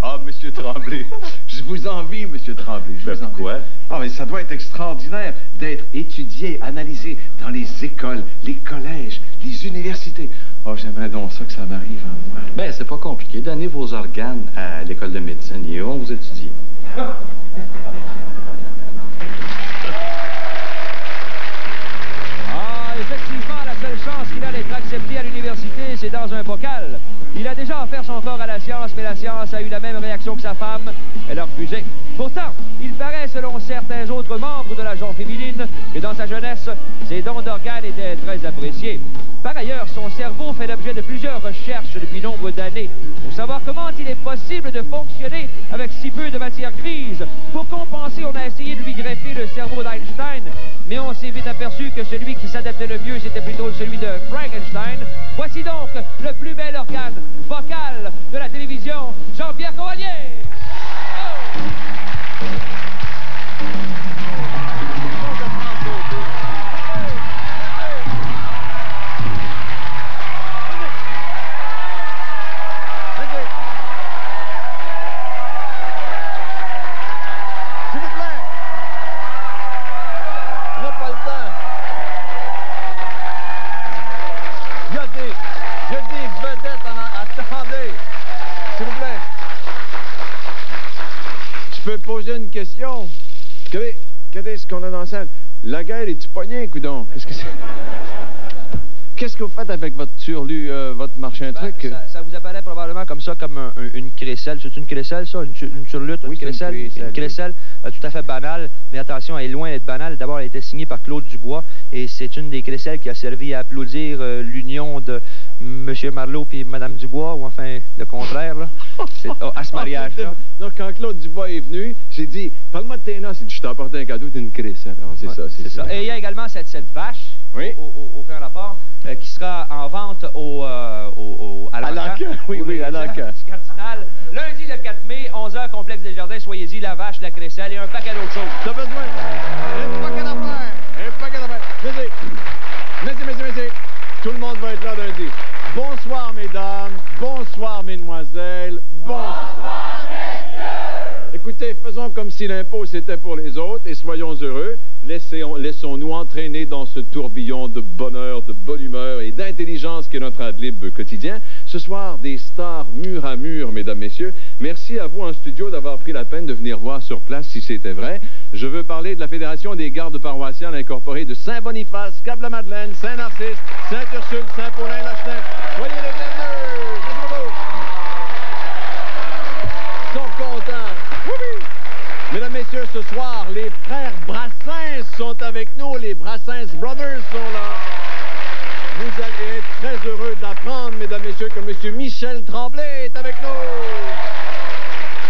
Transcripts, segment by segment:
Ah, Monsieur Tremblay, je vous envie, Monsieur Tremblay. Je vous envie. Pourquoi? Ah, mais ça doit être extraordinaire d'être étudié, analysé dans les écoles, les collèges, les universités. Oh, j'aimerais donc ça que ça m'arrive à moi. Ben, c'est pas compliqué. Donnez vos organes à l'école de médecine et on vous étudie. Effectivement, la seule chance qu'il a d'être accepté à l'université, c'est dans un bocal. Il a déjà offert son corps à la science, mais la science a eu la même réaction que sa femme. Elle a refusé. Pourtant, il paraît, selon certains autres membres de la gente féminine, que dans sa jeunesse, ses dons d'organes étaient très appréciés. Par ailleurs, son cerveau fait l'objet de plusieurs recherches depuis nombre d'années pour savoir comment il est possible de fonctionner avec si peu de matière grise. Pour compenser, on a essayé de lui greffer le cerveau d'Einstein, mais on s'est vite aperçu que celui qui s'adaptait le mieux, c'était plutôt celui de Frankenstein. Voici donc le plus bel organe vocal de la télévision, Jean-Pierre Coallier. Je peux poser une question? Qu'est-ce qu'on a dans la salle? La gueule est-tu pognée, coudon? Qu'est-ce que c'est? Qu'est-ce que vous faites avec votre surlu, votre machin truc? Ça vous apparaît probablement comme ça, comme une crécelle. C'est une crécelle, ça? Une surlutte? Oui, une crécelle tout à fait banale. Mais attention, elle est loin d'être banale. D'abord, elle a été signée par Claude Dubois. Et c'est une des crécelles qui a servi à applaudir l'union de M. Marleau et Mme Dubois, ou enfin le contraire, là. À ce mariage-là. Donc, quand Claude Dubois est venu, j'ai dit, parle-moi de tes noces. Il dit, je t'ai apporté un cadeau d'une crécelle. Alors, c'est ça, c'est ça. Et il y a également cette vache, oui. Aucun rapport, qui sera en vente à l'Ancan. Oui, à l'Ancan. Lundi le 4 mai, 11h, complexe des Jardins. Soyez-y, la vache, la crécelle et un paquet d'autres choses. T'as besoin un paquet d'affaires. Un paquet d'affaires. Messieurs. Tout le monde va être là lundi. Bonsoir, mesdames. Bonsoir, mesdemoiselles. Bonsoir, messieurs. Écoutez, faisons comme si l'impôt c'était pour les autres et soyons heureux. Laissons-nous entraîner dans ce tourbillon de bonheur, de bonne humeur et d'intelligence qu'est notre ad-lib quotidien. Ce soir, des stars mur à mur, mesdames, messieurs. Merci à vous en studio d'avoir pris la peine de venir voir sur place si c'était vrai. Je veux parler de la Fédération des gardes paroissiales incorporées de Saint-Boniface, Cap-la-Madeleine, Saint-Narcisse, Saint-Ursule, Saint-Paulin, Lachenay. Soyez les bienvenus! Ils sont contents. Oui. Mesdames, messieurs, ce soir, les frères Brassens sont avec nous. Les Brassens Brothers sont là. Vous allez être très heureux d'apprendre, mesdames, messieurs, que M. Michel Tremblay est avec nous.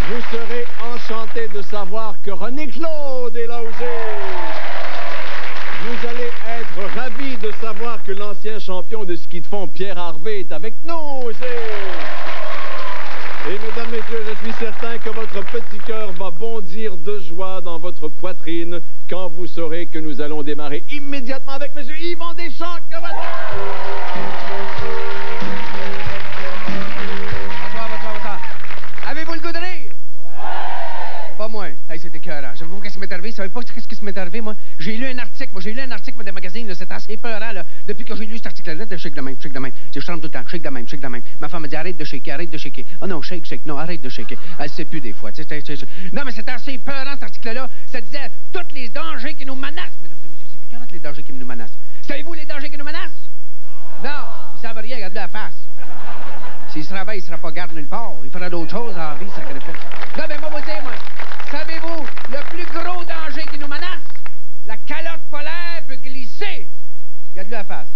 Vous serez enchantés de savoir que René Claude est là aussi. Vous allez être ravis de savoir que l'ancien champion de ski de fond, Pierre Harvey, est avec nous aussi. Et mesdames, messieurs, je suis certain que votre petit cœur va bondir de joie dans votre poitrine quand vous saurez que nous allons démarrer immédiatement avec M. Yvon Deschamps. Bonsoir. Avez-vous le goût de rire? Pas moi. Hey, c'était écœurant. Savez-vous qu'est-ce qui m'est arrivé? Vous savez pas qu'est-ce qui m'est arrivé, moi? J'ai lu un article dans des magazines, c'est assez épeurant, là. Depuis que j'ai lu cet article-là, je shake de même. Je tremble tout le temps, shake de même. Ma femme me dit, arrête de shaker. Oh non, shake, non, arrête de shaker. Elle sait plus des fois. Non, mais c'était assez épeurant, cet article-là. Ça disait tous les dangers qui nous menacent. Mesdames et messieurs, c'est épeurant, les dangers qui nous menacent. Savez-vous les dangers qui nous menacent? Non, ils savent rien, regarde la face. S'il se travaille, il ne sera pas garde nulle part. Il fera d'autres choses en vie, sacrifice. Non, mais moi, vous dire, moi, savez-vous le plus gros danger qui nous menace? La calotte polaire peut glisser. Regarde-le la face.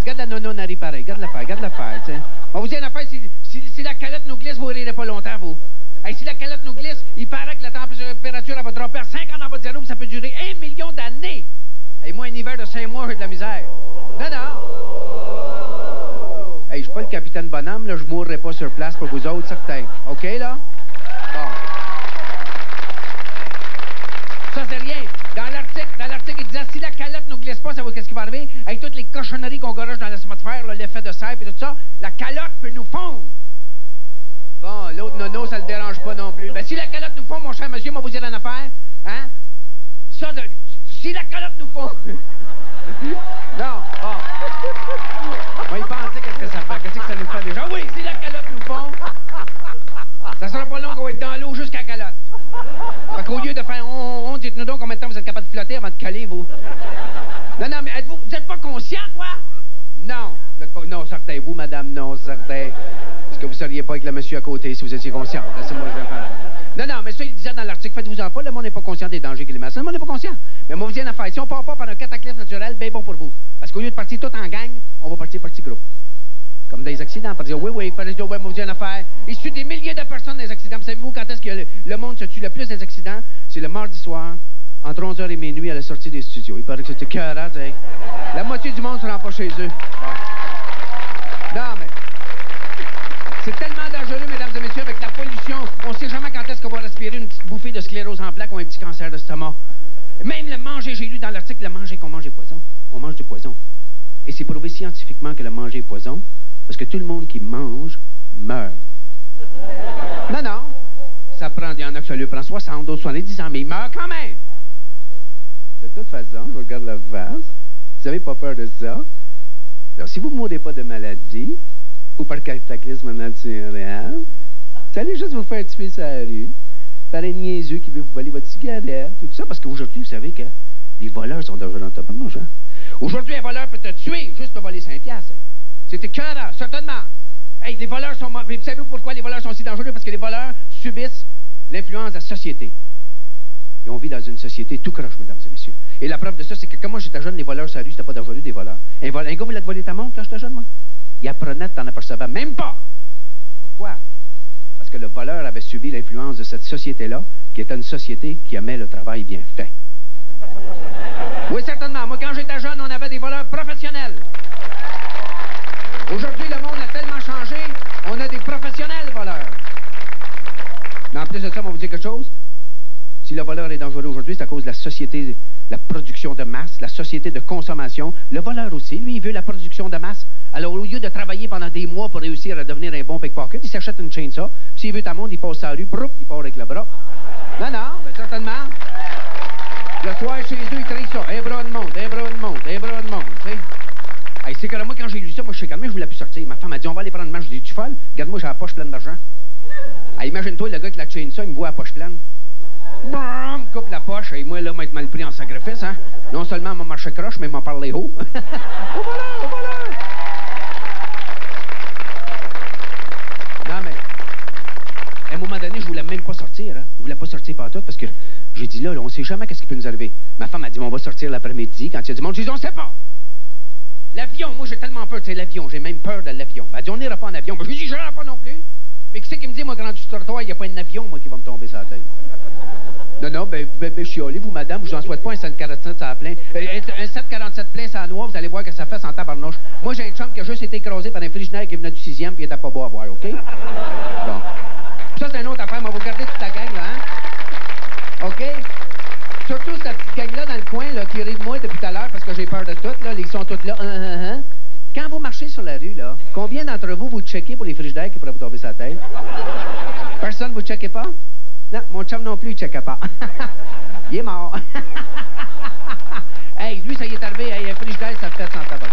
Regarde la nono Harry pareil. Regarde l'affaire, tu sais. On vous dit une affaire, si la calotte nous glisse, vous ne rirez pas longtemps, vous. Hey, si la calotte nous glisse, il paraît que la température elle va dropper à 50 en bas de zéro, ça peut durer 1 million d'années. Et moi, un hiver de 5 mois, j'ai de la misère. Non. Hey, je suis pas le capitaine Bonhomme, là, je mourrai pas sur place pour vous autres, certain. OK, là? Bon. Ça, c'est rien. Dans l'article, il disait, si la calotte ne glisse pas, ça va qu'est-ce qui va arriver? Avec toutes les cochonneries qu'on gorge dans l'atmosphère, l'effet de serre et tout ça, la calotte peut nous fondre. Bon, l'autre l'autre nono, ça le dérange pas non plus. Ben, si la calotte nous fond, mon cher monsieur, moi vous dire une affaire, hein? Ça, si la calotte nous fond... non, bon. On va y penser qu'est-ce que ça fait. Qu'est-ce que ça nous fait déjà? Oui, si la calotte nous fond, ça sera pas long qu'on va être dans l'eau jusqu'à la calotte. Fait qu'au lieu de faire dites-nous donc combien de temps vous êtes capable de flotter avant de coller, vous. Non, mais vous êtes pas conscient, quoi? Non. Vous êtes pas, non, certain. Vous, madame, non, certain. Parce que vous seriez pas avec le monsieur à côté si vous étiez conscient. Laissez-moi le faire. Non, mais ça, il disait dans l'article, faites-vous-en pas, le monde n'est pas conscient des dangers qu'il met. Le monde n'est pas conscient. Mais moi, vous dites une affaire. Si on part pas par un cataclysme naturel, bien bon pour vous. Parce qu'au lieu de partir tout en gang, on va partir par petits groupes. Comme des accidents, pour dire oui, par dire, ouais, moi, vous dites une affaire. Il se tue des milliers de personnes dans les accidents. Vous savez-vous quand est-ce que le monde se tue le plus des accidents? C'est le mardi soir, entre 11h et minuit, à la sortie des studios. Il paraît que c'était écœurant, tu sais. La moitié du monde ne se rend pas chez eux. Bon. Non, mais... c'est tellement dangereux, mesdames et messieurs, avec la pollution. On ne sait jamais quand est-ce qu'on va respirer une petite bouffée de sclérose en plaques ou un petit cancer d'estomac. Même le manger, j'ai lu dans l'article, le manger qu'on mange est poison. On mange du poison. Et c'est prouvé scientifiquement que le manger est poison, parce que tout le monde qui mange meurt. Non. Ça prend, il y en a que ça lui prend 60, d'autres 70 ans, mais il meurt quand même. De toute façon, je regarde la face. Vous n'avez pas peur de ça? Alors, si vous ne mourrez pas de maladie, ou par cataclysme naturel, vous allez juste vous faire tuer sur la rue par un niaiseux qui veut vous voler votre cigarette, tout ça, parce qu'aujourd'hui, vous savez que les voleurs sont dangereux dans le tabarnouche, hein? Aujourd'hui, un voleur peut te tuer juste pour voler 5 piastres. C'est écœurant, certainement. Hey, les voleurs sont... Mais vous savez pourquoi les voleurs sont si dangereux? Parce que les voleurs subissent l'influence de la société. Et on vit dans une société tout croche, mesdames et messieurs. Et la preuve de ça, c'est que quand moi j'étais jeune, les voleurs sur la rue, c'était pas dangereux, des voleurs. Un gars voulait te voler ta montre quand j'étais jeune, moi? Il apprenait, t'en apercevais même pas. Pourquoi? Parce que le voleur avait subi l'influence de cette société-là, qui était une société qui aimait le travail bien fait. Oui, certainement. Moi, quand j'étais jeune, on avait des voleurs professionnels. Aujourd'hui, le monde a tellement changé, on a des professionnels voleurs. Mais en plus de ça, on va vous dire quelque chose. Si le voleur est dangereux aujourd'hui, c'est à cause de la société, la production de masse, la société de consommation. Le voleur aussi, lui, il veut la production de masse. Alors, au lieu de travailler pendant des mois pour réussir à devenir un bon pickpocket, il s'achète une chainsaw. Puis s'il veut ta montre, il passe sa rue, broup, il part avec le bras. Non, ben, certainement. Le soir, chez eux, il traite ça. Un bras de montre, un bras de montre, un bras de montre, tu sais. Hey, c'est que là, moi, quand j'ai lu ça, moi, je suis calmé, je voulais plus sortir. Ma femme a dit, on va aller prendre une marche. Je dis, tu folle? Regarde-moi, j'ai la poche pleine d'argent. Hey, imagine-toi, le gars avec la chainsaw, il me voit à la poche pleine. Brum, coupe la poche, et moi, là, m'a été mal pris en sacrifice, hein. Non seulement m'a marché croche, mais m'a parlé haut. Au voleur! Non, mais, à un moment donné, je voulais même pas sortir, hein. Je voulais pas sortir partout parce que j'ai dit, là, on sait jamais qu'est-ce qui peut nous arriver. Ma femme a dit, on va sortir l'après-midi. Quand il y a du monde, j'ai dit, on sait pas. L'avion, moi, j'ai tellement peur, tu sais, l'avion. J'ai même peur de l'avion. Elle dit, on n'ira pas en avion. Ben, je lui dis, je n'irai pas non plus. Mais qui c'est qui me dit, moi, quand du trottoir, il n'y a pas un avion, moi, qui va me tomber sur la tête? Non, ben, chialez, vous, madame, je n'en souhaite pas un 747, ça a plein. Un 747 plein, ça a noir, vous allez voir que ça fait sans tabarnouche. Moi, j'ai un chum qui a juste été écrasé par un frigidaire qui venait du 6e, puis il était pas beau à voir, OK? Bon. Ça, c'est une autre affaire, mais on va garder toute la gang, là, hein? OK? Surtout cette petite gang-là dans le coin, là, qui rit de moi depuis tout à l'heure, parce que j'ai peur de tout, là, ils sont tous là. Quand vous marchez sur la rue, là, combien d'entre vous checkez pour les frigidaires qui pourraient vous tomber sur la tête? Personne, vous checkez pas? Non, mon chum non plus, il checkait pas. Il est mort. Hey, lui, ça y est arrivé, hey, un frigidaire, ça fait sans tabac.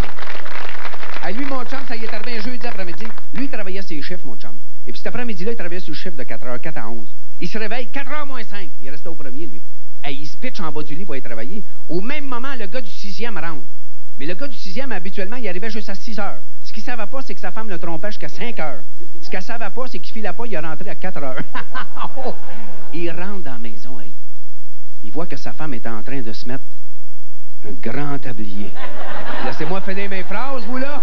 Hey, lui, mon chum, ça y est arrivé un jeudi après-midi. Lui, il travaillait sur les chiffres, mon chum. Et puis cet après-midi-là, il travaillait sur le chiffre de 4h, 4 à 11. Il se réveille 4h moins 5. Il restait au premier, lui. Hey, il se pitche en bas du lit pour aller travailler. Au même moment, le gars du 6e rentre. Mais le gars du 6e, habituellement, il arrivait juste à 6 heures. Ce qu'il ne savait pas, c'est que sa femme le trompait jusqu'à 5 heures. Ce qu'elle ne savait pas, c'est qu'il filait pas, il est rentré à 4 heures. Il rentre dans la maison, hey. Il voit que sa femme est en train de se mettre un grand tablier. Laissez-moi finir mes phrases, vous, là.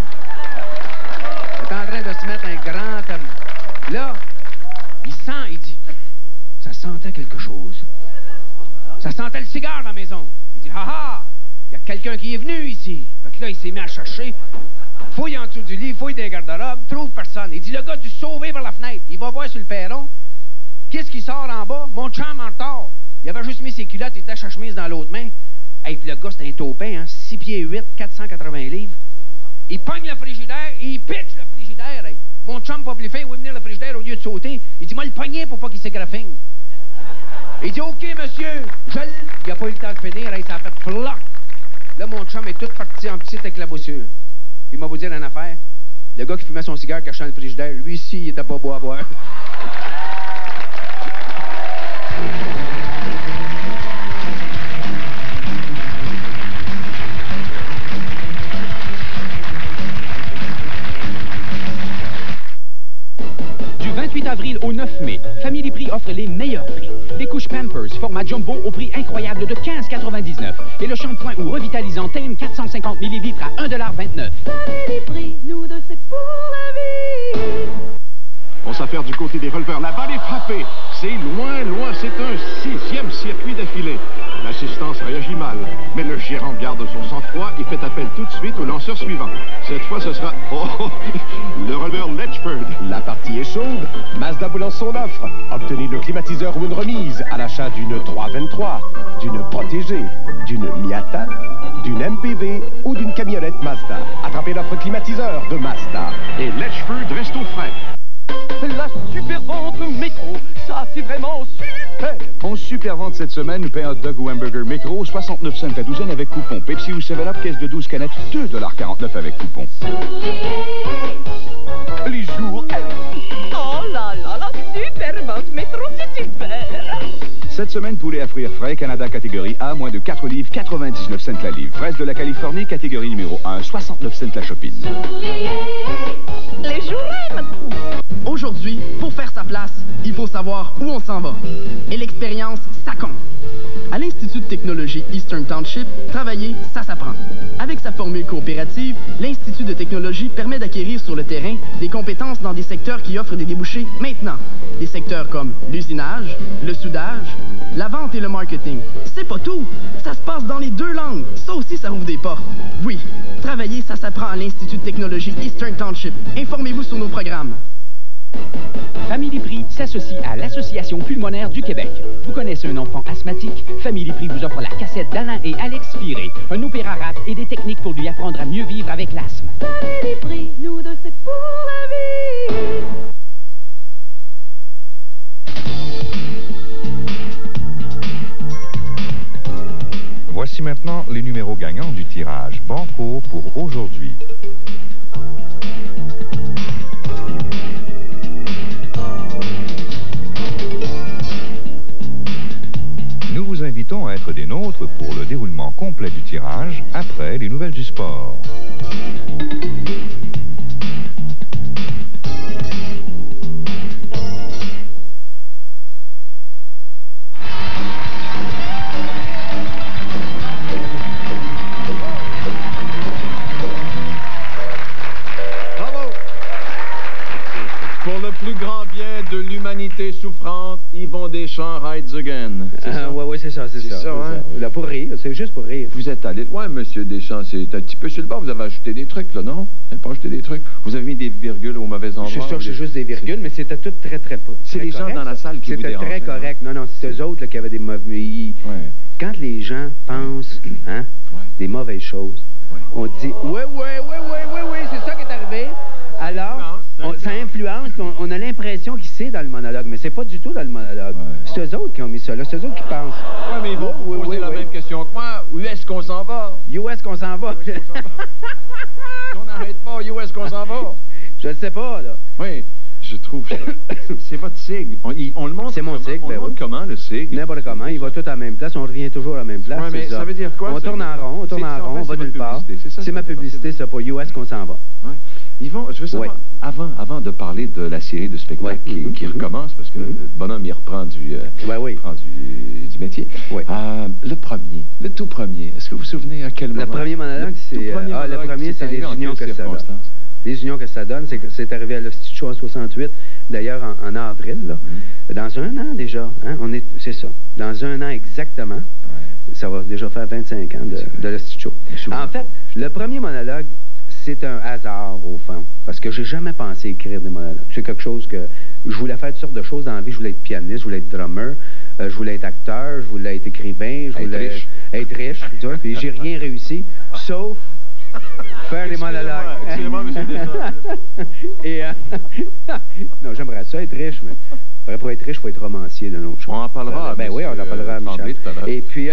Elle est en train de se mettre un grand tablier. Là, il dit, ça sentait quelque chose. Ça sentait le cigare dans la maison. Il dit, ha! Il y a quelqu'un qui est venu ici. Fait que là, il s'est mis à chercher. Fouille en dessous du lit, fouille des garde-robes, trouve personne. Il dit, le gars du sauvé par la fenêtre. Il va voir sur le perron. Qu'est-ce qui sort en bas? Mon chum en retard. Il avait juste mis ses culottes, il était sa chemise dans l'autre main. Et puis le gars, c'était un taupin, hein, 6 pieds 8, 480 livres. Il pogne le frigidaire et il pitch le frigidaire. Hey. Mon chum pas plus fin, il va venir le frigidaire au lieu de sauter. Il dit, moi, le pogner pour pas qu'il s'égraffigne. Il dit, OK, monsieur. Il a pas eu le temps de finir, là, il s'est fait floc. Là, mon chum est tout parti en petite éclaboussure. Il m'a vous dire une affaire. Le gars qui fumait son cigare cachant le frigidaire, lui ici, il était pas beau à voir. Du 28 avril au 9 mai, Family Prix offre les meilleurs prix. Des couches Pampers format jumbo au prix incroyable de 15,99 et le shampoing ou revitalisant Tame 450 ml à 1,29 $. Family Prix, nous deux, c'est pour la vie. On s'affaire du côté des releveurs. La balle est frappée. C'est loin, loin. C'est un 6e circuit d'affilée. L'assistance réagit mal. Mais le gérant garde son sang-froid et fait appel tout de suite au lanceur suivant. Cette fois, ce sera... Oh, le releveur Ledgeford. La partie est chaude. Mazda vous lance son offre. Obtenez le climatiseur ou une remise à l'achat d'une 323, d'une protégée, d'une Miata, d'une MPV ou d'une camionnette Mazda. Attrapez l'offre climatiseur de Mazda. Et Ledgeford reste au frais. La super vente métro, ça c'est vraiment super! En super vente cette semaine, pain hot dog ou hamburger métro, 69 cents la douzaine avec coupon. Pepsi ou 7-Up, caisse de 12 canettes, 2,49 $ avec coupon. Les jours... Oh là là, la super vente métro, c'est super! Cette semaine, poulet à fruits frais, Canada catégorie A, moins de 4 livres, 99 cents la livre. Fraise de la Californie, catégorie numéro 1, 69 cents la chopine. Les jours Aujourd'hui, pour faire sa place, il faut savoir où on s'en va. Et l'expérience, ça compte. À l'Institut de technologie Eastern Township, travailler, ça s'apprend. Avec sa formule coopérative, l'Institut de technologie permet d'acquérir sur le terrain des compétences dans des secteurs qui offrent des débouchés maintenant. Des secteurs comme l'usinage, le soudage, la vente et le marketing. C'est pas tout, ça se passe dans les 2 langues. Ça aussi, ça ouvre des portes. Oui, travailler, ça s'apprend à l'Institut de technologie Eastern Township. Informez-vous sur nos programmes. Family Prix s'associe à l'Association pulmonaire du Québec. Vous connaissez un enfant asthmatique? Family Prix vous offre la cassette d'Alain et Alex Firé, un opéra rap et des techniques pour lui apprendre à mieux vivre avec l'asthme. Family Prix, nous deux, c'est pour la vie. Voici maintenant les numéros gagnants du tirage Banco pour aujourd'hui. Nous vous invitons à être des nôtres pour le déroulement complet du tirage après les nouvelles du sport. Pour le plus grand bien de l'humanité souffrante, Yvon Deschamps rides again. Oui, c'est ça, c'est ça. Hein? Là, pour rire, c'est juste pour rire. Vous êtes allé loin, monsieur Deschamps. C'est un petit peu sur le bord. Vous avez ajouté des trucs, là, non? Vous n'avez pas ajouté des trucs? Vous avez mis des virgules au mauvais endroit? Je suis sûr que c'est juste des virgules, mais c'était tout très c'est les gens dans la salle qui vous dérangent. C'était très correct. Non, c'est eux autres là, qui avaient des mauvais... Quand les gens pensent des mauvaises choses, on dit « Oui, c'est ça qui est arrivé. » Alors, ça influence, puis on a l'impression qu'il c'est dans le monologue, mais c'est pas du tout dans le monologue. C'est eux autres qui ont mis ça là, c'est eux autres qui pensent. Oui, mais ils vont poser la même question que moi. Où est-ce qu'on s'en va? Où est-ce qu'on s'en va? Si on n'arrête pas, où est-ce qu'on s'en va? Je ne sais pas, là. Oui, je trouve ça. C'est votre sigle. On le montre. C'est mon sigle. On le montre comment, le sigle? N'importe comment. Il va tout à la même place. On revient toujours à la même place. Oui, mais ça veut dire quoi? On tourne en rond, on va nulle part. C'est ma publicité, ça, pour où est-ce qu'on s'en va. Yvon, je veux savoir, avant de parler de la série de spectacles qui recommence, parce que le bonhomme, il reprend du métier. Le tout premier, est-ce que vous vous souvenez à quel moment? Le premier monologue, c'est les unions que ça donne. Les unions que ça donne, c'est arrivé à l'Hostie Show en 68, d'ailleurs en avril, là. Dans un an déjà, hein, c'est ça. Dans un an exactement, ça va déjà faire 25 ans de l'Hostie Show. En fait, le premier monologue, c'est un hasard, au fond, parce que j'ai jamais pensé écrire des monologues. C'est quelque chose que... Je voulais faire toutes sortes de choses dans la vie. Je voulais être pianiste, je voulais être drummer, je voulais être acteur, je voulais être écrivain, je voulais être riche, tu vois, puis j'ai rien réussi, sauf Faire des monologues. Excusez-moi, M. Deschamps. Et, non, j'aimerais ça être riche, mais pour être riche, il faut être romancier d'un autre chose. On en parlera. Ben oui, on en parlera à Michel. Et puis,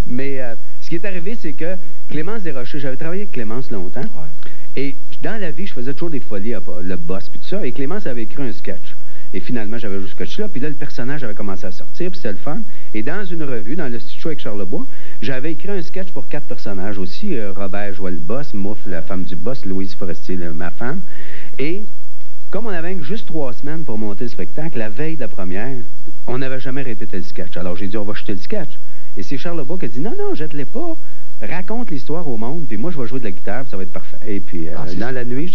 mais ce qui est arrivé, c'est que Clémence Desrochers, j'avais travaillé avec Clémence longtemps. Et dans la vie, je faisais toujours des folies, le boss, puis tout ça. Et Clémence avait écrit un sketch. Et finalement, j'avais joué ce sketch-là. Puis là, le personnage avait commencé à sortir, puis c'était le fun. Et dans une revue, dans le studio avec Charles Lebois, j'avais écrit un sketch pour 4 personnages aussi. Robert jouait le boss, Mouffe, la femme du boss, Louise Forestier, ma femme. Et comme on avait juste 3 semaines pour monter le spectacle, la veille de la première, on n'avait jamais répété le sketch. Alors j'ai dit, on va jeter le sketch. Et c'est Charles Lebois qui a dit, non, non, jette-les pas. Raconte l'histoire au monde, puis moi, je vais jouer de la guitare, puis ça va être parfait. Et puis, dans la nuit,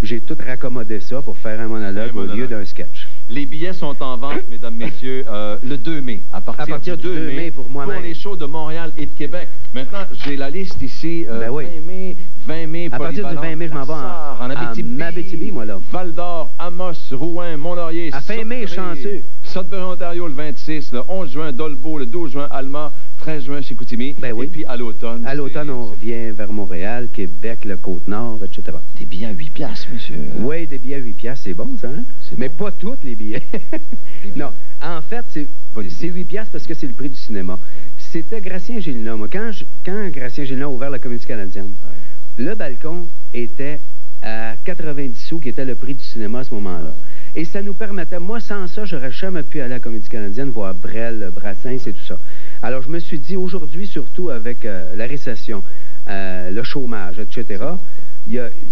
j'ai tout raccommodé ça pour faire un monologue au lieu d'un sketch. Les billets sont en vente, mesdames, messieurs, le 2 mai. À partir du 2 mai pour moi-même. Pour les shows de Montréal et de Québec. Maintenant, j'ai la liste ici. 20 mai, à partir du 20 mai, je m'en vais en Abitibi, moi, là. Val-d'Or, Amos, Rouen, Mont-Laurier. À fin mai, chanceux. Sudbury, Ontario, le 26. Le 11 juin, Dolbeau. Le 12 juin, Alma. 13 juin, chez Chicoutimi. Ben oui. Et puis, à l'automne. À l'automne, on revient vers Montréal, Québec, le Côte-Nord, etc. Des billets à 8 piastres, monsieur. Oui, des billets à 8 piastres, c'est bon, ça, hein? Mais pas tous les billets. Non, en fait, c'est 8 piastres parce que c'est le prix du cinéma. C'était Gratien Gélina. Moi, quand Gratien Gélina a ouvert la Comédie canadienne, le balcon était à 90 sous, qui était le prix du cinéma à ce moment-là. Et ça nous permettait, moi, sans ça, j'aurais jamais pu aller à la Comédie canadienne, voir Brel, Brassens et tout ça. Alors, je me suis dit, aujourd'hui, surtout avec la récession, le chômage, etc.,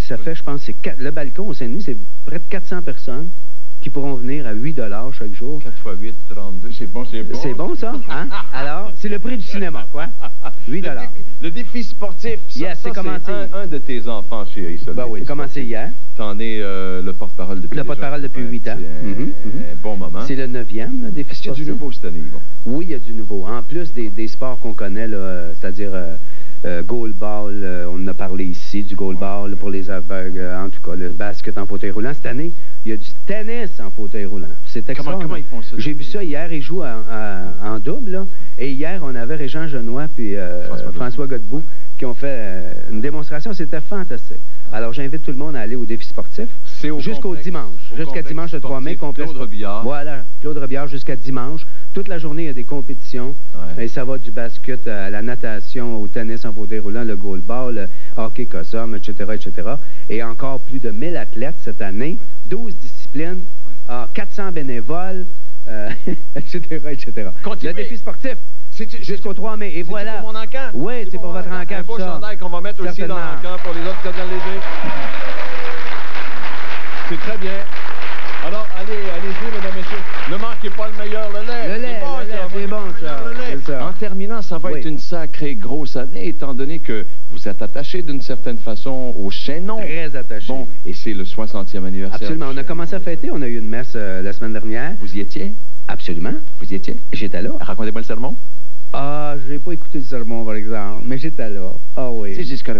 ça fait, je pense, le balcon au Saint-Denis, c'est près de 400 personnes qui pourront venir à 8 $ chaque jour. 4 x 8, 32, c'est bon, c'est bon. C'est bon, ça, hein? Alors, c'est le prix du cinéma, quoi. 8 $. Le défi sportif, c'est commencé. Un de tes enfants, chérie, ça. Ben oui, c'est commencé hier. T'en es le porte-parole depuis 8 ans. C'est un bon moment. C'est le 9e, le défi sportif. Est-ce qu'il y a du nouveau cette année, Yvon? Oui, il y a du nouveau. En plus des sports qu'on connaît, c'est-à-dire goalball, on en a parlé ici, du goalball pour les aveugles, en tout cas, le basket en fauteuil roulant. Cette année, il y a du tennis en fauteuil roulant. C'est extraordinaire. Comment ils font ça? J'ai vu ça hier, ils jouent en double, là. Et hier, on avait Régent Genois puis François Godbout qui ont fait une démonstration. C'était fantastique. Alors, j'invite tout le monde à aller au défi sportif jusqu'au dimanche. Jusqu'à dimanche le 3 mai. Claude Robillard. Voilà, Claude Robillard jusqu'à dimanche. Toute la journée, il y a des compétitions. Et ça va du basket à la natation, au tennis en fauteuil roulant, le goalball, le hockey cossum, etc., etc. Et encore plus de 1000 athlètes cette année, 12 disciplines, 400 bénévoles, etc., etc. Le défi sportif. Jusqu'au 3 mai. Et voilà. C'est pour mon encamp? Oui, c'est pour votre encamp. Un beau chandail qu'on va mettre aussi dans l'encamp pour les autres cadres légers. C'est très bien. Alors, allez-y, mesdames, messieurs. Ne manquez pas le meilleur, le lait. Le lait, c'est bon, ça. En terminant, ça va être une sacrée grosse année, étant donné que vous êtes attaché d'une certaine façon au chaînon. Très attaché. Bon, et c'est le 60e anniversaire. Absolument. On a commencé à fêter. On a eu une messe la semaine dernière. Vous y étiez? Absolument. Vous y étiez? J'étais là. Racontez-moi le sermon. Ah, j'ai pas écouté le sermon, par exemple, mais j'étais là. Ah oui.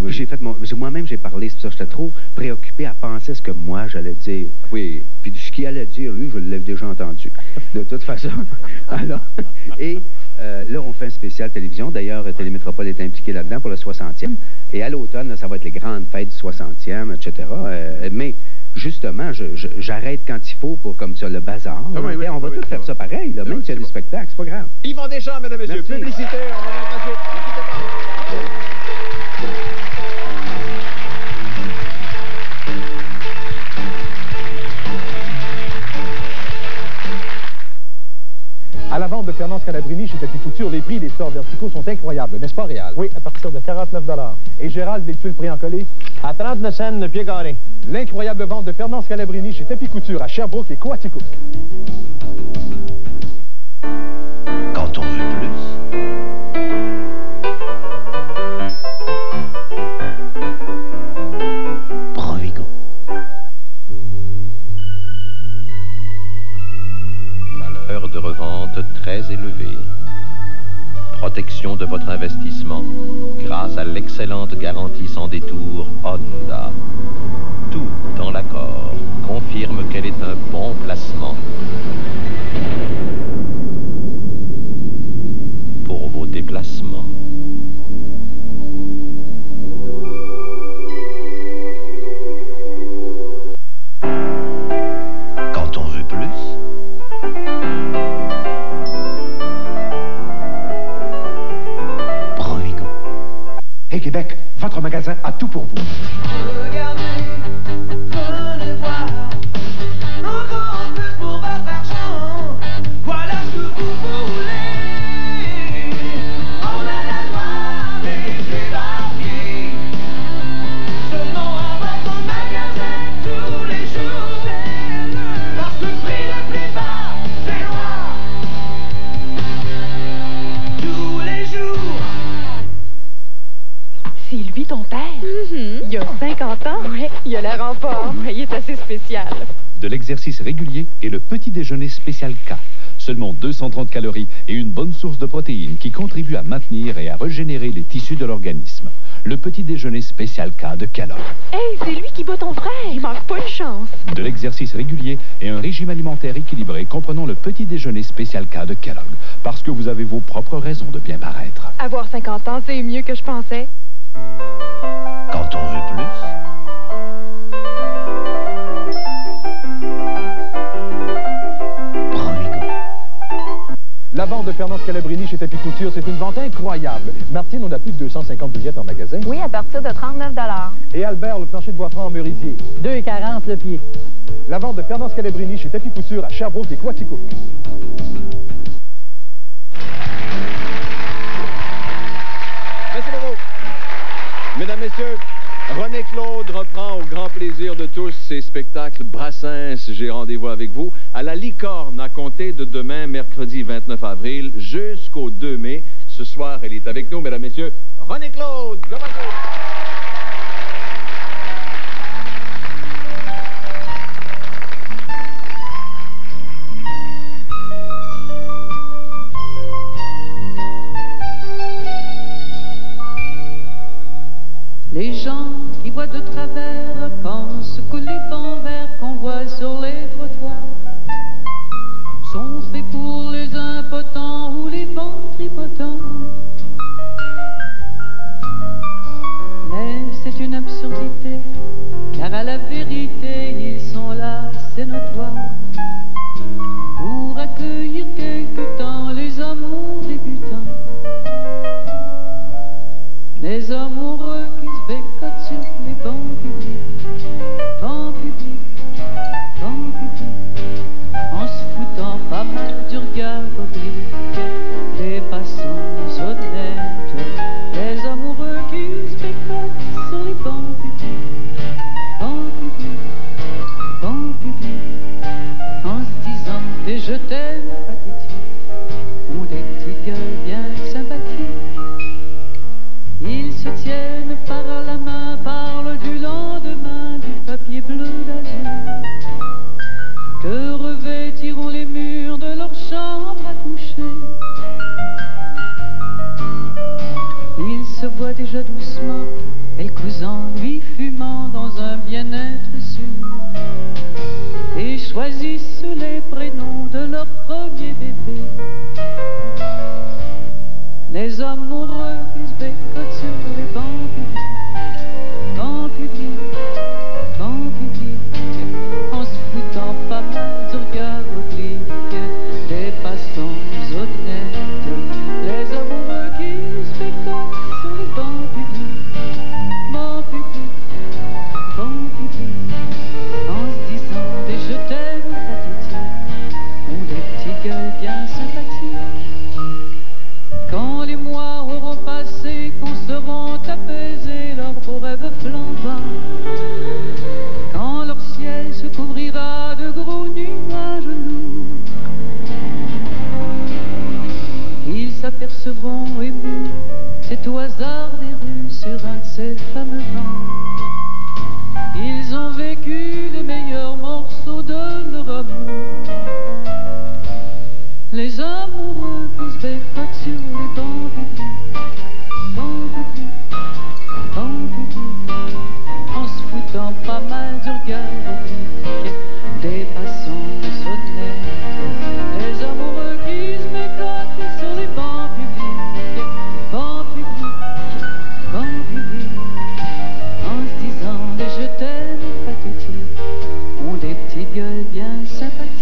J'ai fait moi-même, j'ai parlé, c'est pour ça que j'étais trop préoccupé à penser ce que moi j'allais dire. Oui. Puis ce qu'il allait dire, lui, je l'avais déjà entendu. De toute façon. Alors, et là, on fait un spécial télévision. D'ailleurs, Télémétropole est impliqué là-dedans pour le 60e. Et à l'automne, ça va être les grandes fêtes du 60e, etc. Mais justement, j'arrête quand il faut pour comme ça, le bazar. On va tout faire ça pareil, là, même s'il y a des spectacles, c'est pas grave. Yvon Deschamps, mesdames et messieurs. Merci. Publicité, on va mettre la À la vente de Fernand Scalabrini chez Tapis Couture, les prix des stores verticaux sont incroyables, n'est-ce pas, Réal? Oui, à partir de 49 $. Et Gérald, les tuiles prix en collé? À 39 cents le pied carré. L'incroyable vente de Fernand Scalabrini chez Tapis Couture à Sherbrooke et Coaticook. Quand on veut plus, Provigo. Valeur de revente très élevée. Protection de votre investissement grâce à l'excellente garantie sans détour Honda. Tout dans l'accord confirme qu'elle est un bon placement. Pour vos déplacements. de l'exercice régulier et le petit déjeuner spécial K. Seulement 230 calories et une bonne source de protéines qui contribuent à maintenir et à régénérer les tissus de l'organisme. Le petit déjeuner spécial K de Kellogg. Hey, c'est lui qui bat ton frère. Il manque pas une chance. De l'exercice régulier et un régime alimentaire équilibré comprenant le petit déjeuner spécial K de Kellogg. Parce que vous avez vos propres raisons de bien paraître. Avoir 50 ans, c'est mieux que je pensais. Quand on veut plus, La vente de Fernand Scalabrini chez Tapis Couture, c'est une vente incroyable. Martine, on a plus de 250 billettes en magasin. Oui, à partir de 39 $. Et Albert, le plancher de bois franc en merisier. 2,40 le pied. La vente de Fernand Scalabrini chez Tapis Couture à Sherbrooke et Quaticook. Merci beaucoup. Mesdames, Messieurs, René Claude reprend au grand plaisir de tous ses spectacles Brassens. J'ai rendez-vous avec vous à la Licorne à compter de demain, mercredi 29 avril, jusqu'au 2 mai. Ce soir, elle est avec nous, mesdames, messieurs, René Claude. Commencez. Les gens qui voient de travers pensent que les bancs verts qu'on voit sur les trottoirs sont faits pour les impotents ou les ventripotents. Mais c'est une absurdité, car à la vérité, ils sont là, c'est notoire, pour accueillir quelque temps les amours débutants. Les amoureux qui se bécotent sur les bancs publics, bancs publics, bancs publics, en se foutant pas mal du regard oblique des passants honnêtes. Les amoureux qui se bécotent sur les bancs publics, bancs publics, bancs publics, en se disant des je t'aime pathétiques, ont des petites gueules bien sympathiques. Ils se tiennent par la main, parlent du lendemain, du papier bleu d'azur que revêtiront les murs de leur chambre à coucher. Ils se voient déjà doucement, elle cousant, lui fumant dans un bien-être sûr, et choisissent les prénoms de leur premier bébé. Les amoureux qui se bécotent sur les bancs publics, bancs publics, bancs publics, en se foutant pas mal du regard oblique des passants honnêtes. Les amoureux qui se bécotent sur les bancs publics, bancs publics, bancs publics, en se disant des je t'aime pathétiques, ont des petites gueules bien sympathiques. Quand les mois auront passé, qu'on seront apaisés leurs beaux rêves flambants, quand leur ciel se couvrira de gros nuages lourds, ils s'apercevront émus, c'est au hasard des rues sur un de ces fameux bancs, ils ont vécu les meilleurs morceaux de leur amour. Les amoureux qui se bécotent sur les bancs publics, bancs publics, bancs publics, en se foutant pas mal du regard oblique des passants honnêtes. Les amoureux qui se bécotent sur les bancs publics, bancs publics, bancs publics, en se disant des je t'aime pathétiques, ont des petites gueules bien sympathiques.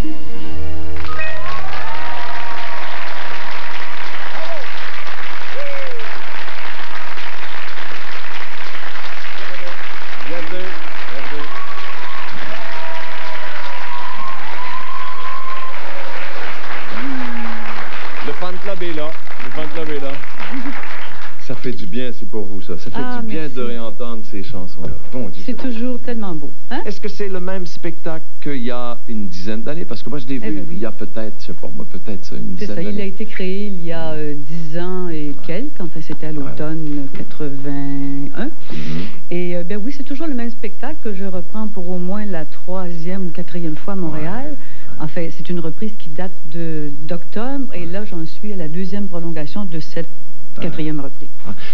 Le fan club est là. Le fan club est là. Ça fait du bien, c'est pour vous, ça. Ça fait du bien merci. de réentendre ces chansons-là. Bon Dieu. C'est toujours tellement beau. Hein? Est-ce que c'est le même spectacle qu'il y a une dizaine d'années? Parce que moi, je l'ai vu il y a peut-être, je sais pas moi, peut-être une dizaine d'années. C'est ça, il a été créé il y a 10 ans et quelques. Enfin, c'était à l'automne 81. Et ben oui, c'est toujours le même spectacle que je reprends pour au moins la 3e ou 4e fois à Montréal. Enfin, c'est une reprise qui date d'octobre. Et là, j'en suis à la 2e prolongation de cette 4e reprise.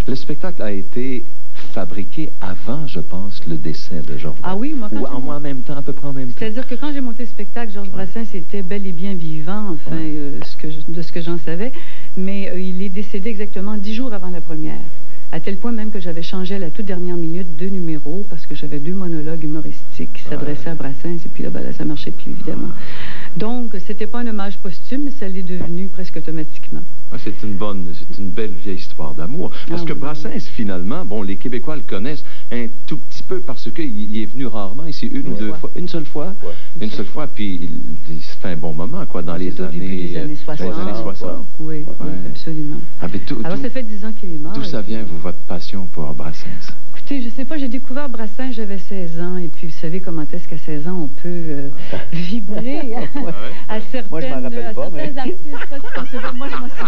Le spectacle a été fabriqué avant, je pense, le décès de Georges Brassens. Ah oui, moi, quand en même temps, à peu près en même temps. C'est-à-dire que quand j'ai monté le spectacle, Georges Brassens était bel et bien vivant, enfin, de ce que j'en savais, mais il est décédé exactement 10 jours avant la première. À tel point même que j'avais changé à la toute dernière minute 2 numéros parce que j'avais 2 monologues humoristiques qui s'adressaient à Brassens et puis là, ça marchait plus, évidemment. Donc, c'était pas un hommage posthume, mais ça l'est devenu presque automatiquement. C'est une belle vieille histoire d'amour. Parce que Brassens, finalement, bon, les Québécois le connaissent un tout petit peu parce qu'il est venu rarement ici une seule fois. Une seule fois, puis ça fait un bon moment, quoi, dans les années... début des années 60. Oui, absolument. Alors, ça fait 10 ans qu'il est mort. D'où ça vient, votre passion pour Brassens? Écoutez, je sais pas, j'ai découvert Brassens, j'avais 16 ans, et puis vous savez comment est-ce qu'à 16 ans, on peut vibrer à certaines... Moi, je m'en rappelle pas, mais... Moi, je m'en souviens.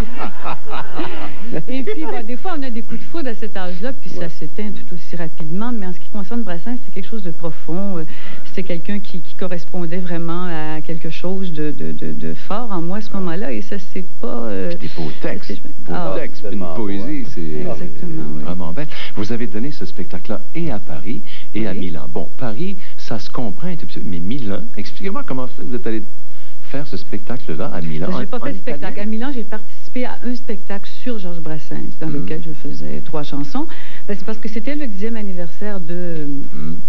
Et puis, des fois, on a des coups de foudre à cet âge-là, puis ça s'éteint tout aussi rapidement, mais en ce qui concerne Brassens, c'était quelque chose de profond. C'était quelqu'un qui correspondait vraiment à quelque chose de fort en moi à ce moment-là, et ça, c'est pas... Des beaux textes, une poésie, c'est vraiment belle. Vous avez donné ce spectacle-là et à Paris et à Milan. Bon, Paris, ça se comprend, mais Milan, expliquez-moi comment vous êtes allé faire ce spectacle-là à Milan. Je n'ai pas fait de spectacle. À Milan, j'ai participé à un spectacle sur Georges Brassens, dans lequel je faisais 3 chansons. Ben, c'est parce que c'était le 10e anniversaire de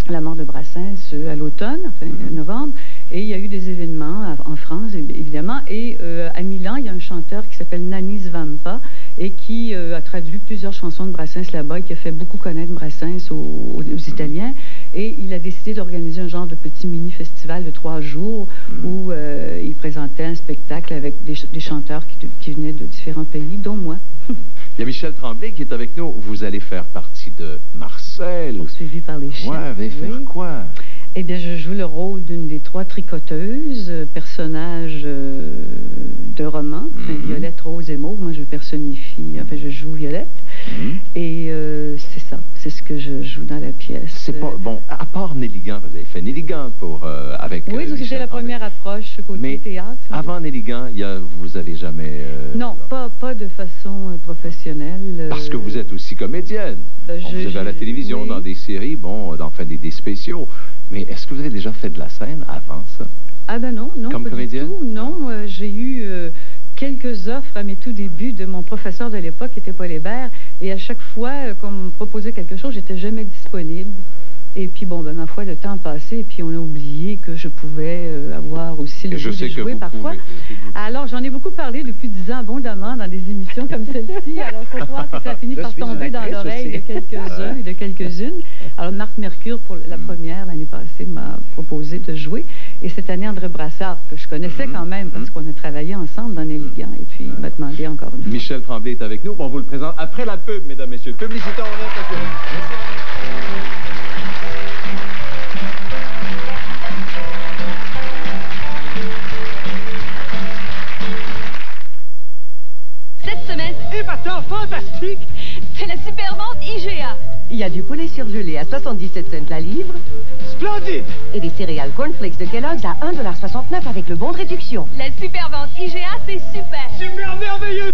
la mort de Brassens à l'automne, enfin novembre, et il y a eu des événements en France, évidemment, et à Milan, il y a un chanteur qui s'appelle Nanni Svampa, et qui a traduit plusieurs chansons de Brassens là-bas, et qui a fait beaucoup connaître Brassens aux Italiens. Et il a décidé d'organiser un genre de petit mini-festival de 3 jours où il présentait un spectacle avec des chanteurs qui venaient de différents pays, dont moi. Il y a Michel Tremblay qui est avec nous. Vous allez faire partie de Marcel. Poursuivi par les chiens. Ouais, vous allez faire quoi? Eh bien, je joue le rôle d'une des 3 tricoteuses, personnage de roman, Violette, Rose et Mauve. Moi, je joue Violette. Et c'est ça, c'est ce que je joue dans la pièce. C'est pas, bon, à part Nelligan, vous avez fait Nelligan avec oui, c'était la première approche côté théâtre. Avant Nelligan, vous avez jamais... non, pas de façon professionnelle. Parce que vous êtes aussi comédienne. Vous avez à la télévision, dans des séries, des spéciaux. Mais est-ce que vous avez déjà fait de la scène avant ça? Ah ben non, comme pas comédienne? Du tout. Non, j'ai eu quelques offres à mes tout débuts de mon professeur de l'époque, qui était Paul Hébert, et à chaque fois qu'on me proposait quelque chose, j'étais jamais disponible. Et puis bon, ma foi, le temps a passé, et puis on a oublié que je pouvais avoir aussi le goût de jouer parfois. Alors, j'en ai beaucoup parlé depuis 10 ans abondamment dans des émissions comme celle-ci. Alors, il faut croire que ça a fini par tomber dans l'oreille de quelques-uns et de quelques-unes. Alors, Marc Mercure, pour la première, l'année passée, m'a proposé de jouer. Et cette année, André Brassard, que je connaissais quand même, parce qu'on a travaillé ensemble dans Nelligan. Et puis, il m'a demandé encore une fois. Michel Tremblay est avec nous. On vous le présente après la pub, mesdames, messieurs. Publicité, on est Cette semaine, épatant, fantastique, c'est la super vente IGA. Il y a du poulet surgelé à 77 cents la livre. Splendide! Et des céréales cornflakes de Kellogg's à 1,69 $ avec le bon de réduction. La super vente IGA, c'est super! Super merveilleux!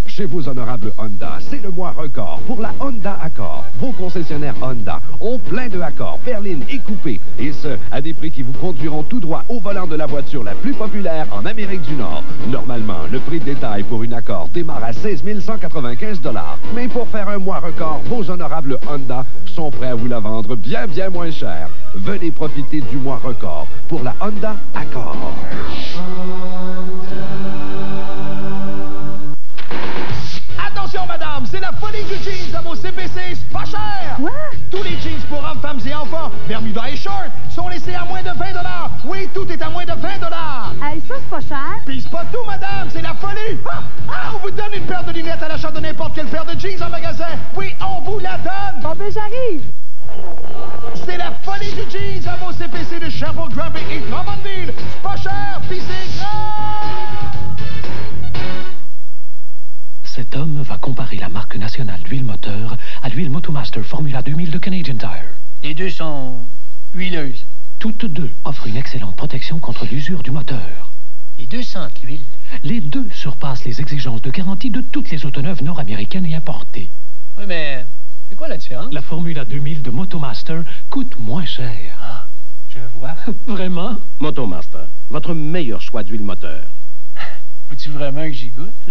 Chez vos honorables Honda, c'est le mois record pour la Honda Accord. Vos concessionnaires Honda ont plein de Accord, berlines et coupés. Et ce, à des prix qui vous conduiront tout droit au volant de la voiture la plus populaire en Amérique du Nord. Normalement, le prix de détail pour une Accord démarre à 16 195 $. Mais pour faire un mois record, vos honorables Honda sont prêts à vous la vendre bien moins cher. Venez profiter du mois record pour la Honda Accord. Attention, madame, c'est la folie du jeans à vos CPC, c'est pas cher! Quoi? Tous les jeans pour hommes, femmes et enfants, Bermuda et shorts, sont laissés à moins de 20 $. Oui, tout est à moins de 20 $. Hey, ça, c'est pas cher. Pis c'est pas tout, madame, c'est la folie! On vous donne une paire de lunettes à l'achat de n'importe quelle paire de jeans en magasin! Oui, on vous la donne! Bon, ben, j'arrive! C'est la folie du jeans à vos CPC de Sherbrooke, Granby et Drummondville! C'est pas cher, pis c'est grand! Cet homme va comparer la marque nationale d'huile moteur à l'huile Motomaster Formula 2000 de Canadian Tire. Les deux sont huileuses. Toutes deux offrent une excellente protection contre l'usure du moteur. Les deux sentent l'huile. Les deux surpassent les exigences de garantie de toutes les autoneuves nord-américaines et importées. Oui, mais c'est quoi la différence? La Formula 2000 de Motomaster coûte moins cher. Ah, je vois. Vraiment? Motomaster, votre meilleur choix d'huile moteur. Faut-tu vraiment que j'y goûte?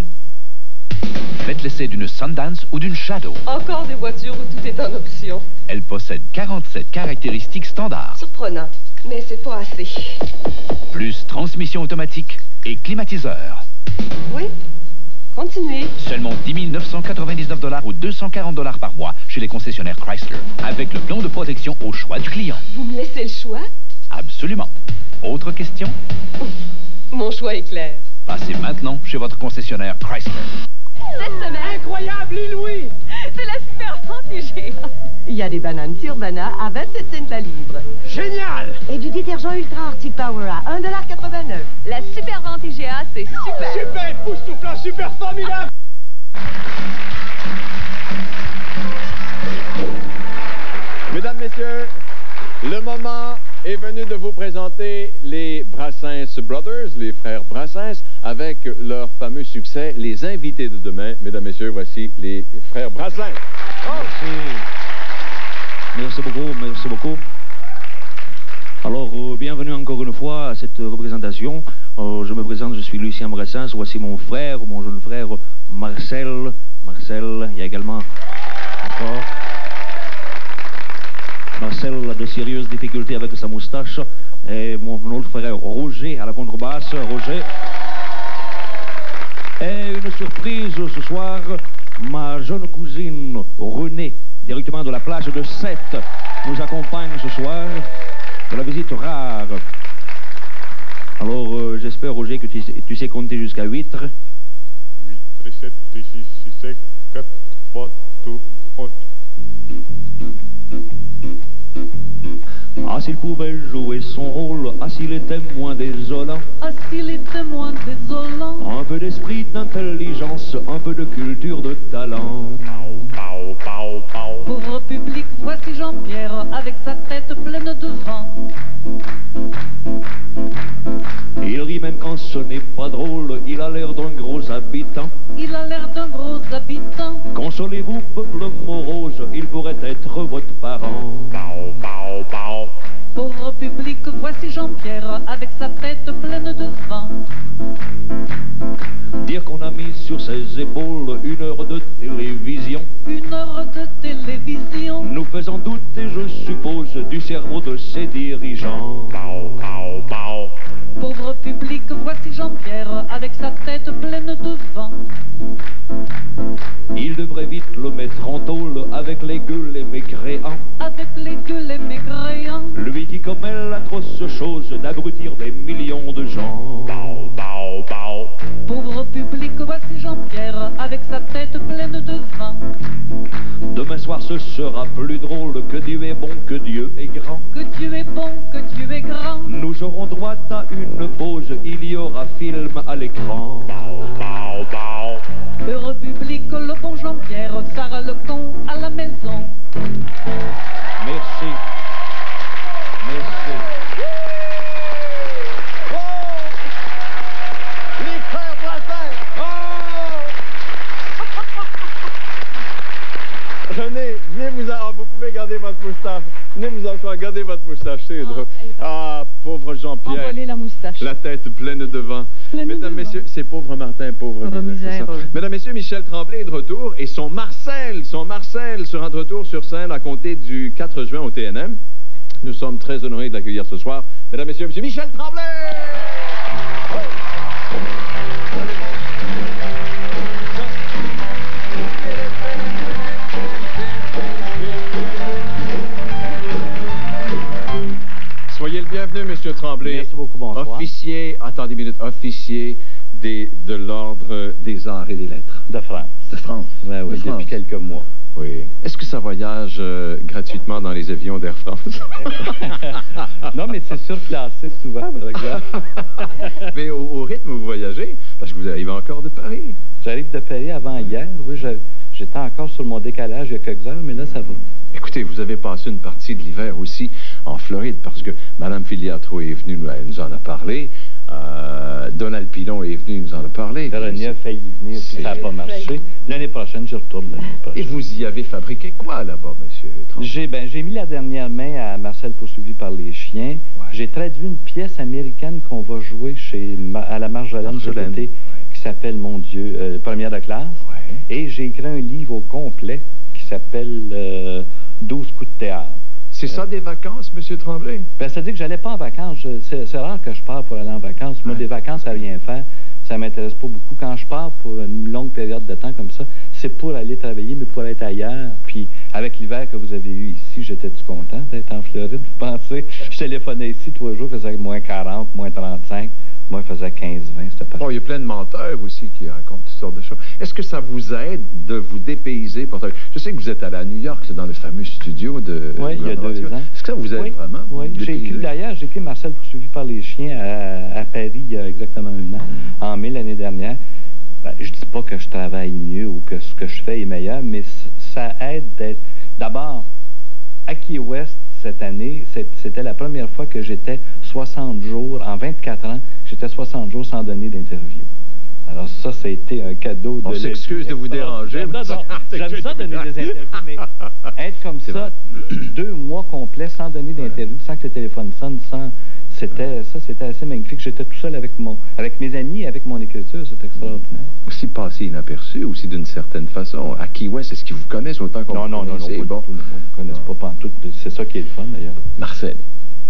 Faites l'essai d'une Sundance ou d'une Shadow. Encore des voitures où tout est en option. Elle possède 47 caractéristiques standards, Surprenant, mais c'est pas assez. plus transmission automatique et climatiseur. Oui, continuez. Seulement 10 999 $ ou 240 $ par mois chez les concessionnaires Chrysler, avec le plan de protection au choix du client. Vous me laissez le choix? Absolument. Autre question? Mon choix est clair. Passez maintenant chez votre concessionnaire Chrysler. Cette semaine... Incroyable, Louis! C'est la super vente IGA. Il y a des bananes Turbana à 27 cents la livre. Génial! Et du détergent Ultra Arctic Power à 1,89 $. La super vente IGA, c'est super. Super époustouflant, super formidable! Mesdames, Messieurs, le moment est venu de vous présenter les Brassens Brothers, les frères Brassens, avec leur fameux succès, Les Invités de demain. Mesdames, Messieurs, voici les frères Brassens. Merci beaucoup, merci beaucoup. Alors, bienvenue encore une fois à cette représentation. Je me présente, je suis Lucien Brassens, voici mon frère, mon jeune frère Marcel. Marcel, il y a également encore... Marcel a de sérieuses difficultés avec sa moustache. Et mon autre frère Roger à la contrebasse. Roger. Et une surprise ce soir, ma jeune cousine Renée, directement de la plage de Sète, nous accompagne ce soir de la visite rare. Alors, j'espère, Roger, que tu sais compter jusqu'à 8. 8, 7, 6, 6, 4, 3, 2, 1. Ah, s'il pouvait jouer son rôle, ah, s'il était moins désolant, Ah, s'il était moins désolant. un peu d'esprit, d'intelligence, un peu de culture, de talent. Pauvre public, voici Jean-Pierre avec sa tête pleine de vent. Il rit même quand ce n'est pas drôle, il a l'air d'un gros habitant. Il a l'air d'un gros habitant. Consolez-vous, peuple morose, il pourrait être votre parent. Pauvre public, voici Jean-Pierre avec sa tête pleine de vent. Dire qu'on a mis sur ses épaules 1 heure de télévision, 1 heure de télévision, nous faisant douter, je suppose, du cerveau de ses dirigeants. Pauvre public, voici Jean-Pierre avec sa tête pleine de vent. Il devrait vite le mettre en tôle avec les gueules et mécréants. Avec les gueules et mécréants. Lui qui commet l'atroce chose d'abrutir des millions de gens. Pauvre public, voici Jean-Pierre avec sa tête pleine de vent. Demain soir ce sera plus drôle, que Dieu est bon, que Dieu est grand. Que Dieu est bon, que Dieu est grand. Nous aurons droit à une pause, il y aura film à l'écran. Heureux public, le bon Jean-Pierre, Sarah le con à la maison. Merci. Merci. Oh! Les frères Brassens! Oh! René, venez vous pouvez garder votre moustache. Venez vous asseoir, gardez votre moustache, c'est drôle. Ah, pauvre Jean-Pierre. Envoler la moustache. La tête pleine de vent. Mesdames, Messieurs, c'est pauvre Martin, pauvre misère. Mesdames, Messieurs, Michel Tremblay est de retour et son Marcel sera de retour sur scène à compter du 4 juin au TNM. Nous sommes très honorés de l'accueillir ce soir. Mesdames, Messieurs, Monsieur Michel Tremblay! Soyez le bienvenu, Monsieur M. Tremblay. Merci beaucoup, bonsoir. Officier, attendez une minute, officier de l'Ordre des Arts et des Lettres. De France. De France? Oui, oui, de depuis France. quelques mois. Oui. Est-ce que ça voyage gratuitement dans les avions d'Air France? Non, mais c'est surclassé souvent, par exemple. Mais au rythme où vous voyagez, parce que vous arrivez encore de Paris. J'arrive de Paris avant hier, oui, j'étais encore sur mon décalage il y a quelques heures, mais là, ça va. Écoutez, vous avez passé une partie de l'hiver aussi en Floride, parce que Mme Filiatro est venue, elle nous en a parlé. Donald Pilon est venu nous en a parlé. René a failli venir, puis ça n'a pas marché. L'année prochaine, j'y retourne l'année prochaine. Et vous y avez fabriqué quoi là-bas, M. Tremblay? J'ai mis la dernière main à Marcel poursuivi par les chiens. Ouais. J'ai traduit une pièce américaine qu'on va jouer à la Marjolaine cet été, qui s'appelle, mon Dieu, Première de classe. Ouais. Et j'ai écrit un livre au complet qui s'appelle 12 coups de théâtre. C'est ça des vacances, M. Tremblay? Ben, ça dit que j'allais pas en vacances. C'est rare que je pars pour aller en vacances. Moi, des vacances à rien faire, ça m'intéresse pas beaucoup. Quand je pars pour une longue période de temps comme ça, c'est pour aller travailler, mais pour être ailleurs. Puis, avec l'hiver que vous avez eu ici, j'étais-tu content d'être en Floride, vous pensez? Je téléphonais ici 3 jours, il faisait moins 40, moins 35. Moi, il faisait 15-20, c'était pas... Bon, il y a plein de menteurs aussi qui racontent toutes sortes de choses. Est-ce que ça vous aide de vous dépayser? Je sais que vous êtes allé à New York, c'est dans le fameux studio de... Oui, il y a 2 ans. Est-ce que ça vous aide vraiment? Oui, j'ai écrit Marcel poursuivi par les chiens à Paris il y a exactement 1 an, en mai l'année dernière. Ben, je dis pas que je travaille mieux ou que ce que je fais est meilleur, mais ça aide d'être... D'abord, à Key West, cette année, c'était la première fois que j'étais 60 jours, en 24 ans, j'étais 60 jours sans donner d'interview. Alors ça a été un cadeau de... On s'excuse de vous déranger. Non, j'aime ça donner des interviews, mais être comme ça, 2 mois complets sans donner d'interview, sans que le téléphone sonne, c'était assez magnifique. J'étais tout seul avec mes amis, avec mon écriture, c'est extraordinaire. Aussi passé inaperçu, aussi d'une certaine façon. À Key West, est-ce qu'ils vous connaissent autant qu'on vous connaît? Non, pas du tout. On ne connaisse pas pantoute. C'est ça qui est le fun, d'ailleurs. Marcel.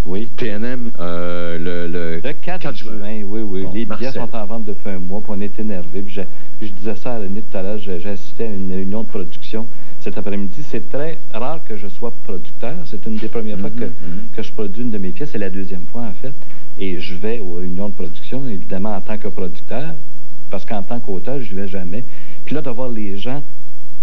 Oui. TNM, le 4 juin, oui. Bon, les billets sont en vente depuis 1 mois, puis on est énervés. Je disais ça à René tout à l'heure, j'ai assisté à une réunion de production cet après-midi. C'est très rare que je sois producteur. C'est une des premières fois que je produis une de mes pièces. C'est la 2e fois, en fait. Et je vais aux réunions de production, évidemment, en tant que producteur, parce qu'en tant qu'auteur, je n'y vais jamais. Puis là, de voir les gens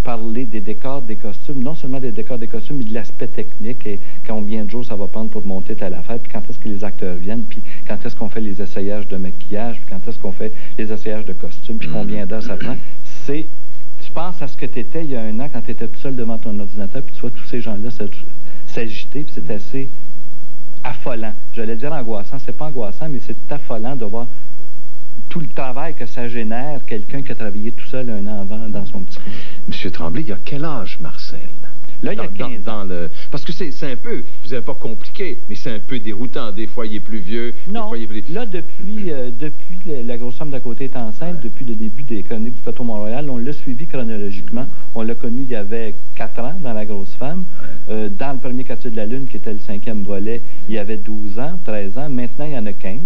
parler des décors, des costumes, non seulement des décors, des costumes, mais de l'aspect technique et combien de jours ça va prendre pour monter telle affaire, puis quand est-ce que les acteurs viennent, puis quand est-ce qu'on fait les essayages de maquillage, puis quand est-ce qu'on fait les essayages de costumes, puis combien d'heures ça prend. Tu penses à ce que tu étais il y a 1 an quand tu étais tout seul devant ton ordinateur, puis tu vois tous ces gens-là s'agiter, puis c'est assez affolant. J'allais dire angoissant, c'est pas angoissant, mais c'est affolant de voir tout le travail que ça génère, quelqu'un qui a travaillé tout seul 1 an avant dans son petit coin. Monsieur Tremblay, il y a quel âge, Marcel? Là, il y a 15 ans. Parce que c'est un peu, vous n'avez pas compliqué, mais c'est un peu déroutant. Des fois, il est plus vieux, non, des fois, il est plus... Là, depuis la grosse femme d'à côté est enceinte, depuis le début des Chroniques du Plateau Mont-Royal, on l'a suivi chronologiquement. On l'a connu il y avait 4 ans dans La Grosse Femme. Dans le premier quartier de la Lune, qui était le 5e volet, il y avait 12 ans, 13 ans. Maintenant, il y en a 15.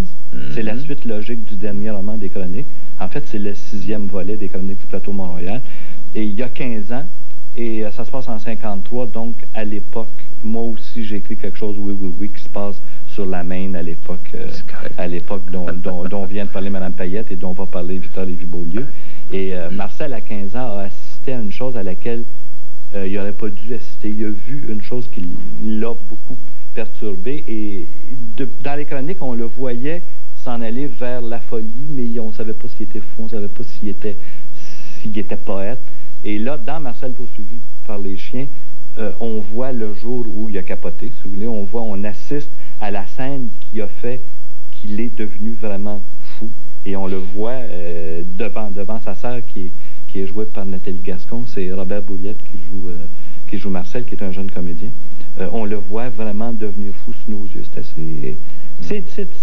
C'est la suite logique du dernier roman des Chroniques. En fait, c'est le 6e volet des Chroniques du Plateau Mont-Royal. Et il y a 15 ans, et ça se passe en 53, donc à l'époque, moi aussi j'ai écrit quelque chose, oui, qui se passe sur la Maine à l'époque dont vient de parler Mme Payette et dont va parler Victor Lévy-Beaulieu. Et Marcel, à 15 ans, a assisté à une chose à laquelle il n'aurait pas dû assister. Il a vu une chose qui l'a beaucoup perturbé. Et dans les chroniques, on le voyait s'en aller vers la folie, mais on ne savait pas s'il était fou, on ne savait pas s'il était poète. Et là, dans Marcel poursuivi par les chiens, on voit le jour où il a capoté, si vous voulez. On assiste à la scène qui a fait qu'il est devenu vraiment fou. Et on le voit devant sa sœur qui est jouée par Nathalie Gascon. C'est Robert Bouillette qui joue Marcel, qui est un jeune comédien. On le voit vraiment devenir fou sous nos yeux. C'est assez...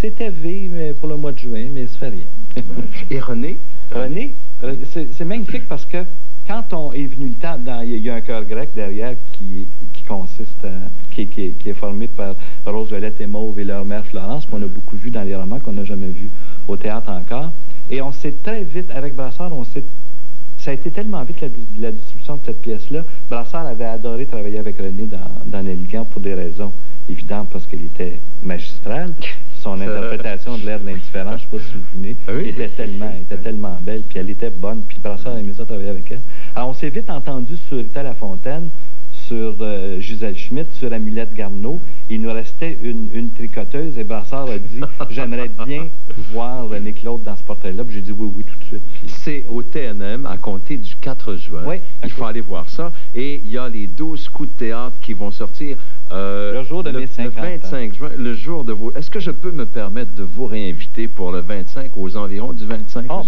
C'est élevé mais pour le mois de juin, mais ça fait rien. Et René? René, c'est magnifique parce que quand on est venu le temps, il y a un chœur grec derrière qui est formé par Rose Violette et Mauve et leur mère Florence, qu'on a beaucoup vu dans les romans, qu'on n'a jamais vu au théâtre encore. Et on s'est très vite, avec Brassard, ça a été tellement vite la distribution de cette pièce-là. Brassard avait adoré travailler avec René dans Nelligan pour des raisons évidentes, parce qu'elle était magistrale. son interprétation de l'air de l'indifférence, je ne sais pas si vous vous souvenez, était tellement belle, puis elle était bonne, puis Brassard aimait ça travailler avec elle. Alors, on s'est vite entendu sur Rita Lafontaine, sur Gisèle Schmitt, sur Amulette Garneau. Il nous restait une tricoteuse et Brassard a dit « J'aimerais bien voir René Claude dans ce portrait-là. » Puis j'ai dit « Oui, tout de suite. » C'est au TNM à compter du 4 juin. Oui, il faut aller voir ça. Et il y a les 12 coups de théâtre qui vont sortir le jour de mes 50 le 25 juin, le jour de vos... Est-ce que je peux me permettre de vous réinviter pour le 25, aux environs du 25? Oh,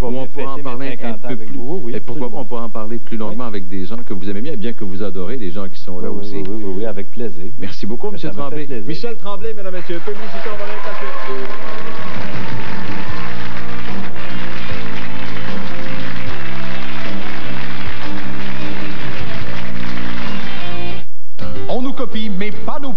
où on pourra en parler un peu plus. Et pourquoi pas, on pourra en parler plus longuement avec des gens que vous aimez bien et bien que vous adorez, des gens qui sont là aussi. Oui, avec plaisir. Merci beaucoup, M. Tremblay. Michel Tremblay, mesdames et messieurs. Publicité, on va avec la suite. On nous copie, mais pas nos